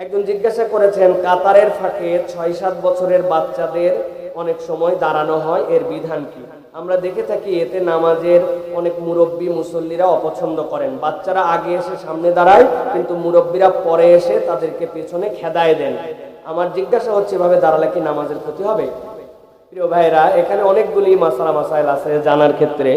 একজন জিজ্ঞাসা করেছেন, কাতারের ফাঁকে ৬-৭ বছরের বাচ্চাদের অনেক সময় দাঁড়ানো হয়, এর বিধান কি? আমরা দেখে থাকি এতে নামাজের অনেক মুরব্বী মুসল্লিরা অপছন্দ করেন। বাচ্চারা আগে এসে সামনে দাঁড়ায়, কিন্তু মুরব্বীরা পরে এসে তাদেরকে পেছনে খেদায় দেন। আমার জিজ্ঞাসা হচ্ছে, এভাবে দাঁড়ালে কি নামাজের ক্ষতি হবে? প্রিয় ভাইরা, এখানে অনেকগুলি মাসাইল আছে জানার ক্ষেত্রে।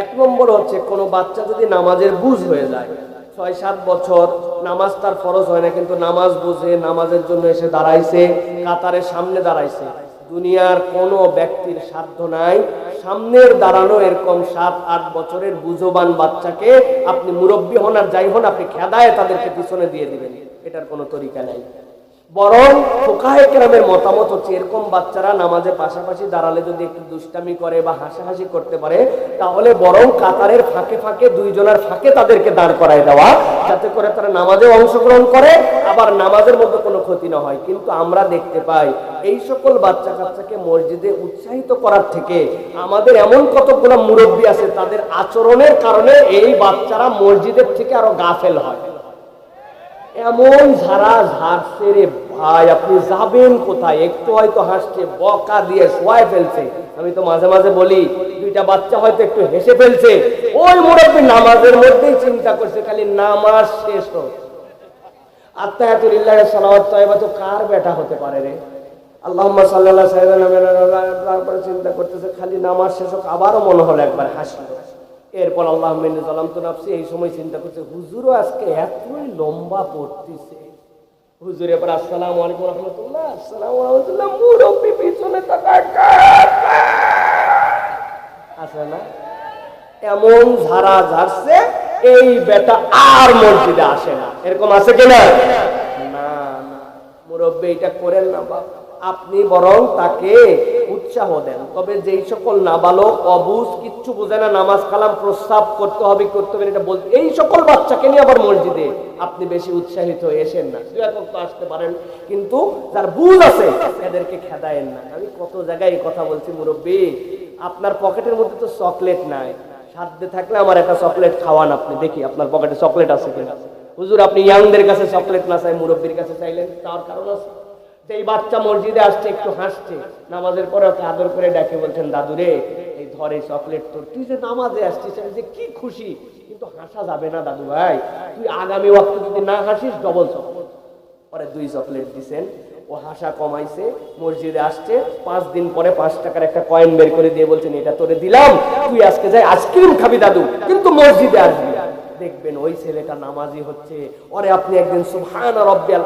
১ নম্বর হচ্ছে, কোনো বাচ্চা যদি নামাজের বুঝ হয়ে যায়, ৬-৭ বছর, নামাজ তার ফরজ হয় না, কিন্তু নামাজ বুঝে নামাজের জন্য এসে দাঁড়াইছে, কাতারের সামনে দাঁড়াইছে। দুনিয়ার কোনো ব্যক্তির সাধ্য নাই সামনের দাঁড়ানো এরকম ৭-৮ বছরের বুঝবান বাচ্চাকে আপনি মুরব্বী হন আর যাই হন, আপনি খেদায় তাদেরকে পিছনে দিয়ে দিবেন, এটার কোনো তরিকা নাই। বরং ফুকাহে কেরামের মতামত হচ্ছে, এরকম বাচ্চারা নামাজের পাশাপাশি দাঁড়ালে যদি একটু দুষ্টামি করে বা হাসাহাসি করতে পারে, তাহলে বরং কাতারের ফাঁকে ফাঁকে, দুইজনের ফাঁকে তাদেরকে দাঁড় করায় দেওয়া, যাতে করে তারা নামাজে অংশগ্রহণ করে, আবার নামাজের মধ্যে কোনো ক্ষতি না হয়। কিন্তু আমরা দেখতে পাই এই সকল বাচ্চা কাচ্চাকে মসজিদে উৎসাহিত করার থেকে আমাদের এমন কতগুলো মুরব্বী আছে, তাদের আচরণের কারণে এই বাচ্চারা মসজিদের থেকে আরো গাফেল হয়। এমন ঝাড়া ঝাড়ছে রে ভাই, আপনি যাবেন কোথায়? একটু হয়তো হাসছে, বকা দিয়ে শোয়ায় ফেলছে। আমি তো মাঝে মাঝে বলি, দুইটা বাচ্চা হয়তো একটু হেসে ফেলছে, ওই মুরব্বী নামাজের মধ্যেই চিন্তা করছে খালি নামাজ শেষ হোক। আত্তাহিয়াতুলিল্লাহ সালাওয়াত তাইবা তো কার বেটা হতে পারে রে? আল্লাহুম্মা সাল্লাল্লাহু আলাইহি ওয়াসাল্লাম, তারপরে চিন্তা করতেছে খালি নামাজ শেষ হোক, আবারও মনে হলো একবার হাসলো। এরপর আল্লাহুম্মা ইন্নী যালামতু নাফসি, এই সময় চিন্তা করছে হুজুরও আজকে এতই লম্বা পড়তেছে। হুজুর এবার আসসালামু আলাইকুম রাহমাতুল্লাহ, আসসালামু রাহমাতুল্লাহ, মুরব্বি পিছনে তাকায় আছে না? এমন ঝাড়া ঝাড়ছে, এই বেটা আর মসজিদে আসে না। এরকম আছে কিনা? না না, মুরব্বি এটা করেন না বাবা, আপনি বরং তাকে উৎসাহ দেন। তবে যেই সকল নাবালক অবুঝ, কিচ্ছু বোঝে না, নামাজ কালাম প্রস্রাব করতে হবে এটা বলতে, এই সকল বাচ্চাকে নিয়ে আবার মসজিদে আপনি বেশি উৎসাহিত এসেন না। তো আসতে পারেন, কিন্তু যার বুঝ আছে এদেরকে খেদায়েন না। আমি কত জায়গায় এই কথা বলছি, মুরব্বি আপনার পকেটের মধ্যে তো চকলেট নাই, সাধ্যে থাকলে আমার একটা চকলেট খাওয়ান আপনি, দেখি আপনার পকেটে চকলেট আছে কিনা। হুজুর আপনি ইয়াংদের কাছে চকলেট না চাই মুরব্বির কাছে চাইলেন, তার কারণ আছে। এই বাচ্চা মসজিদে আসছে, একটু হাসছে, নামাজের পরে ওকে আদর করে ডাকে বলছেন, দাদু রে এই ধরে চকলেট তোর, তুই যে নামাজে আসছিস যে কি খুশি, কিন্তু হাসা যাবে না দাদু ভাই, তুই আগামী ওয়াক্তে যদি না হাসিস ডবল চকলেট। পরে 2 চকলেট দিছেন, ও হাসা কমাইছে, মসজিদে আসছে। 5 দিন পরে 5 টাকার একটা কয়েন বের করে দিয়ে বলছেন, এটা তোরে দিলাম, তুই আজকে যাই আইসক্রিম খাবি দাদু, কিন্তু মসজিদে আসবি। দেখবেন ওই ছেলেটা নামাজি হচ্ছে। ওরে আপনি একদিন সুবহান রাব্বিয়াল